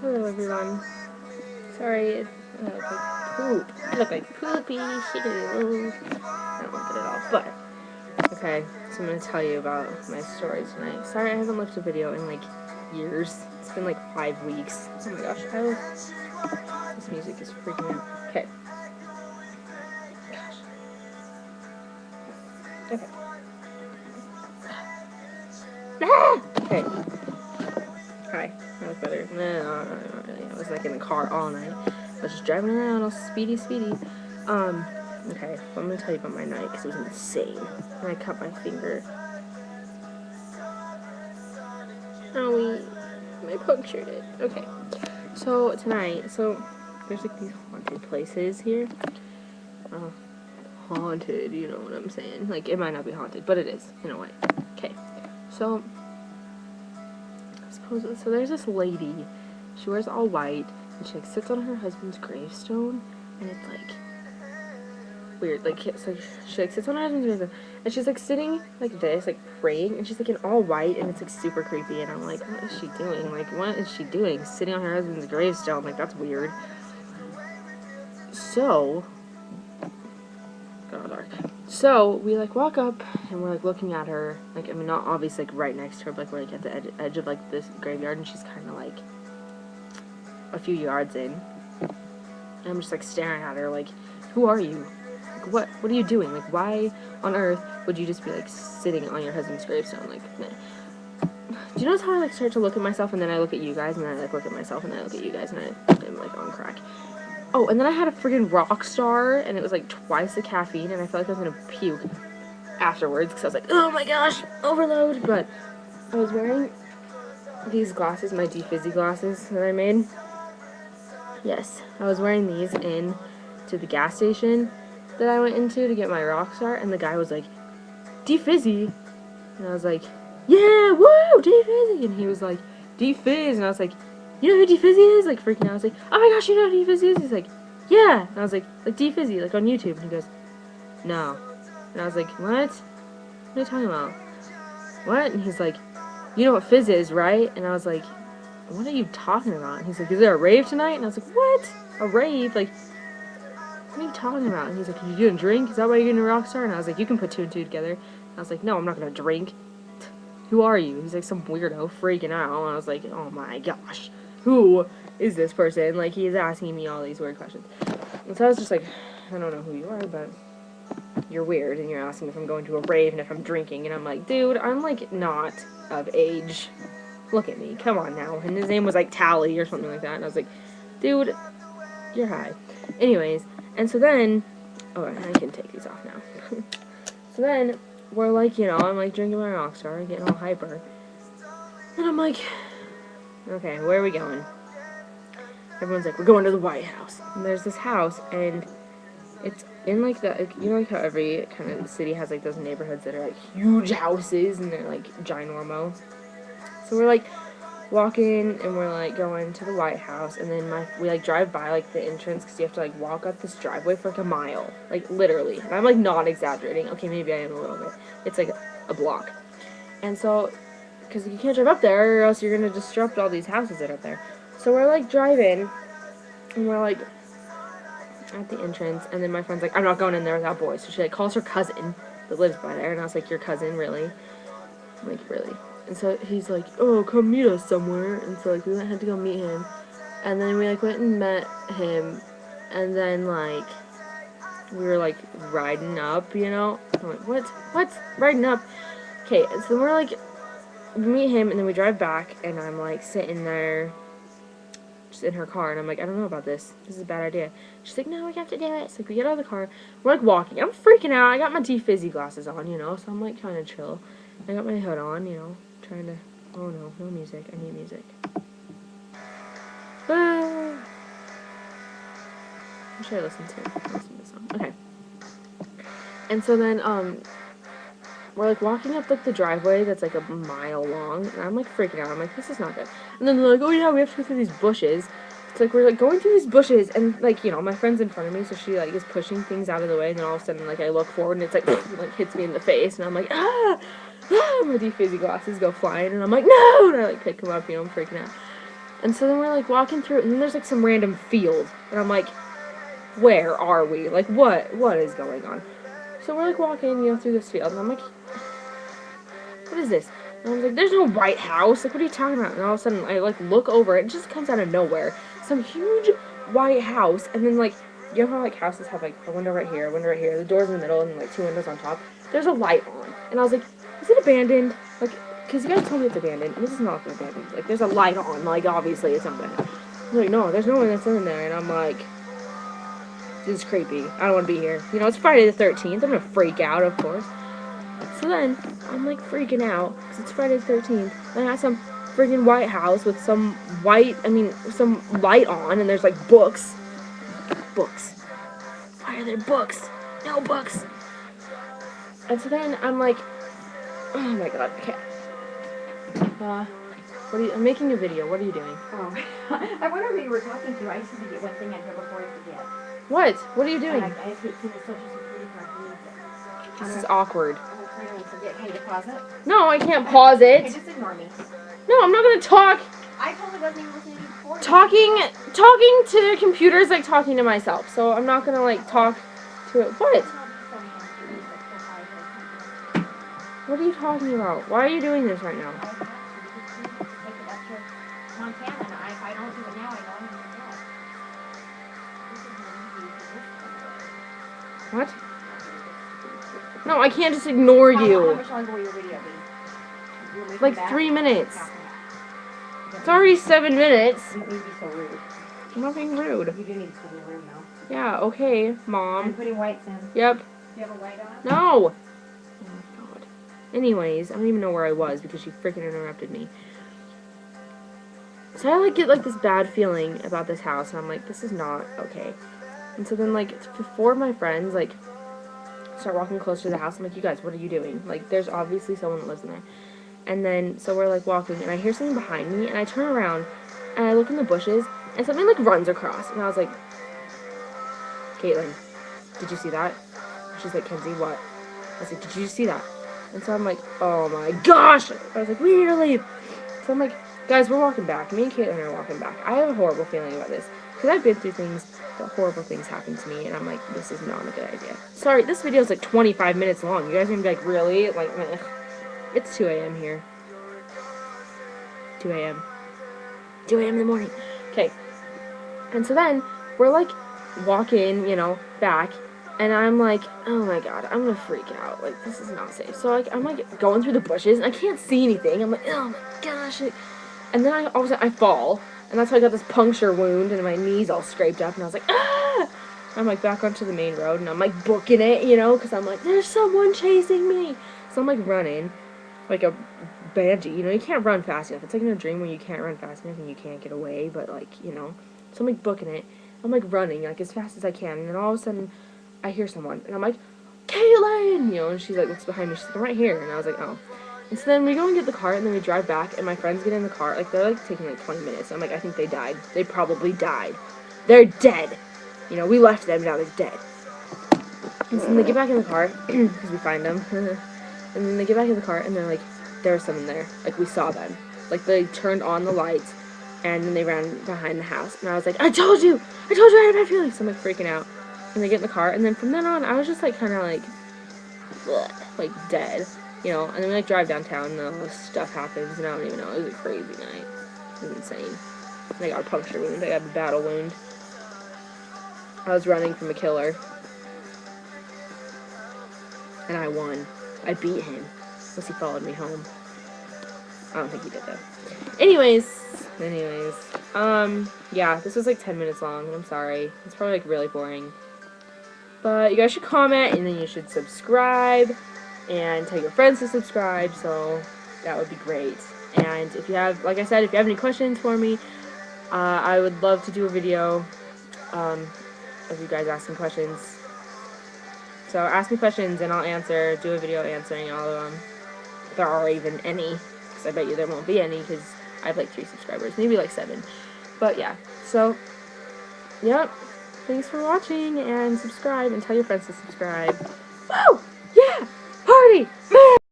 Hello everyone. Sorry, I look like poop. I look like poopy shitty. I don't like it at all. But okay, so I'm gonna tell you about my story tonight. Sorry, I haven't left a video in like years. It's been like 5 weeks. Oh my gosh, this music is freaking out. Okay. Gosh. Okay. Okay. Hi. I look better. No, not really. I was like in the car all night. I was just driving around all speedy. Okay, well, I'm gonna tell you about my night because it was insane. And I cut my finger. Owie. I punctured it. Okay. So, tonight, there's like these haunted places here. Haunted, you know what I'm saying. Like, it might not be haunted, but it is, in a way. Okay. So there's this lady. She wears all white, and she like sits on her husband's gravestone, and it's like weird. Like it's like she like sits on her husband's gravestone, and she's like sitting like this, like praying, and she's like in all white, and it's like super creepy. And I'm like, what is she doing? Like, what is she doing? Sitting on her husband's gravestone? Like, that's weird. So got all dark. So we like walk up and we're like looking at her, like, I mean, not obviously like right next to her, but like we're like at the edge of like this graveyard, and she's kind of like a few yards in, and I'm just like staring at her like, who are you? Like, what are you doing? Like, why on earth would you just be like sitting on your husband's gravestone? Like, nah. Do you notice how I like start to look at myself, and then I look at you guys, and then I like look at myself, and then I look at you guys, and I'm like on crack. Oh, and then I had a friggin' rock star, and it was like twice the caffeine, and I felt like I was gonna puke afterwards, because I was like, oh my gosh, overload. But I was wearing these glasses, my TheKenzieG glasses that I made. Yes, I was wearing these in to the gas station that I went into to get my rock star, and the guy was like, TheKenzieG? And I was like, yeah, woo, TheKenzieG! And he was like, TheKenzieG? And I was like, you know who TheKenzieG is? Like, freaking out. I was like, oh my gosh, you know who TheKenzieG is? He's like, yeah. And I was like TheKenzieG, like on YouTube. And he goes, no. And I was like, what? What are you talking about? What? And he's like, you know what fizz is, right? And I was like, what are you talking about? And he's like, is there a rave tonight? And I was like, what? A rave? Like, what are you talking about? And he's like, you gonna drink? Is that why you're getting a rock star? And I was like, you can put two and two together. And I was like, no, I'm not gonna drink. Who are you? He's like some weirdo freaking out. And I was like, oh my gosh. Who is this person? Like, he's asking me all these weird questions. And so I was just like, I don't know who you are, but you're weird, and you're asking if I'm going to a rave and if I'm drinking, and I'm like, dude, I'm like not of age. Look at me, come on now. And his name was like Tally or something like that, and I was like, dude, you're high. Anyways, and so then, oh, I can take these off now. So then we're like, you know, I'm like drinking my Rockstar, getting all hyper, and I'm like, okay, where are we going? Everyone's like, we're going to the White House. And there's this house, and it's in like the, you know, like how every kind of city has like those neighborhoods that are like huge houses and they're like ginormo. So we're like walking and we're like going to the White House, and then we like drive by like the entrance because you have to like walk up this driveway for like a mile, like literally. And I'm like not exaggerating. Okay, maybe I am a little bit. It's like a block. And so, because you can't drive up there or else you're gonna disrupt all these houses that are up there. So we're like driving and we're like at the entrance, and then my friend's like, I'm not going in there without boys. So she like calls her cousin that lives by there, and I was like, your cousin, really? I'm like, really? And so he's like, oh, come meet us somewhere. And so like we had to go meet him, and then we like went and met him, and then like we were like riding up, you know. I'm like, what riding up? Okay, and so we're like, we meet him, and then we drive back, and I'm like sitting there just in her car, and I'm like, I don't know about this. This is a bad idea. She's like, no, we have to do it. So like, we get out of the car. We're like walking. I'm freaking out. I got my TheKenzieG glasses on, you know, so I'm like trying to chill. I got my hood on, you know, trying to. Oh no, no music. I need music. What should I listen to? Listen to this song. Okay. And so then we're like walking up like the driveway that's like a mile long, and I'm like freaking out. I'm like, this is not good. And then they're like, oh yeah, we have to go through these bushes. It's like we're like going through these bushes, and like, you know, my friend's in front of me, so she like is pushing things out of the way, and then all of a sudden like I look forward and it's like like hits me in the face, and I'm like, my TheKenzieG glasses go flying, and I'm like, no, and I like pick them up, you know, I'm freaking out. And so then we're, like, walking through, and then there's, like, some random field. And I'm like, where are we? Like, what is going on? So we're, like, walking, through this field. And I'm like, what is this? And I was like, there's no White House. Like, what are you talking about? And all of a sudden, I, like, look over. It just comes out of nowhere. Some huge White House. And then, like, you know how, like, houses have, like, a window right here, the door's in the middle, and, like, 2 windows on top? There's a light on. And I was like, is it abandoned? Like, because you guys told me it's abandoned. And this is not abandoned. Like, there's a light on. Like, obviously, it's not abandoned. I'm like, no, there's no one that's in there. And I'm like, this is creepy. I don't want to be here. It's Friday the 13th. I'm going to freak out, of course. So then, I'm, like, freaking out, because it's Friday the 13th, and I got some freaking White House with some some light on, and there's, like, books. Books. Why are there books? No books. And so then, I'm like, oh my god, okay. I'm making a video. What are you doing? Oh, I wonder who you were talking to. I just need to get one thing in here before I forget. What? What are you doing? I hate seeing the social security card. This is awkward. Can you pause it? No, I can't pause it. Okay, just ignore me. No, I'm not gonna talk. I totally wasn't even listening before. Talking to the computer is like talking to myself, so I'm not gonna like talk to it. What? What are you talking about? Why are you doing this right now? If I don't do it now, I don't even know. What? No, I can't just ignore you. How much longer will your video be? Like 3 minutes. It's already 7 minutes. You don't need to be so rude. I'm not being rude. You do need to be rude now. Yeah, okay, Mom. I'm putting whites in. Yep. Do you have a white on? No! Oh my god. Anyways, I don't even know where I was because she freaking interrupted me. So I like get like this bad feeling about this house, and I'm like, this is not okay. And so then like 4 of my friends like start walking closer to the house. I'm like, you guys, what are you doing? Like, there's obviously someone that lives in there. And then, so we're, like, walking, and I hear something behind me, and I turn around, and I look in the bushes, and something, like, runs across. And I was like, Caitlin, did you see that? She's like, Kenzie, what? I was like, did you see that? And so I'm like, oh my gosh! I was like, we need to leave. So I'm like, guys, we're walking back. Me and Caitlin are walking back. I have a horrible feeling about this. Because I've been through things, the horrible things happen to me, and I'm like, this is not a good idea. Sorry, this video is like 25 minutes long. You guys are gonna be like, really? Like, it's 2 a.m. here. 2 a.m. 2 a.m. in the morning. Okay. And so then, we're like, walking, back, and I'm like, oh my god, I'm gonna freak out. Like, this is not safe. So, like, I'm like, going through the bushes, and I can't see anything. I'm like, oh my gosh. And then all of a sudden, I fall. And that's how I got this puncture wound, and my knees all scraped up, and I was like, ah! I'm, like, back onto the main road, and I'm, like, booking it, because I'm like, there's someone chasing me! So I'm, like, running, like a banshee, you can't run fast enough. It's like in a dream where you can't run fast enough and you can't get away, but, like, So I'm, like, booking it. I'm, like, running, like, as fast as I can, and then all of a sudden, I hear someone, and I'm like, Caitlin! And she, like, looks behind me, she's like, I'm right here, and I was like, oh. And so then we go and get the car, and then we drive back, and my friends get in the car. Like, they're, like, taking, like, 20 minutes. I'm like, I think they died. They probably died. They're dead. We left them, now they're dead. And so then they get back in the car, because we find them. And then they get back in the car, and they're like, there's someone there. Like, we saw them. Like, they turned on the lights, and then they ran behind the house. And I was like, I told you I had a bad feeling. So I'm, like, freaking out. And they get in the car, and then from then on, I was just, like, kind of, like, bleh, like, dead. And then we, like, drive downtown, and all this stuff happens, and I don't even know. It was a crazy night. It was insane. And I got a puncture wound. I got a battle wound. I was running from a killer. And I won. I beat him. Unless he followed me home. I don't think he did, though. Anyways. Yeah, this was, like, 10 minutes long. I'm sorry. It's probably, like, really boring. But you guys should comment, and then you should subscribe. And tell your friends to subscribe, so that would be great. And if you have, like I said, if you have any questions for me, I would love to do a video of you guys asking questions. So ask me questions and I'll do a video answering all of them. If there are even any, because I bet you there won't be any, because I have like 3 subscribers, maybe like 7. But yeah, so, yep. Thanks for watching, and subscribe, and tell your friends to subscribe. Woo! Yeah! Party!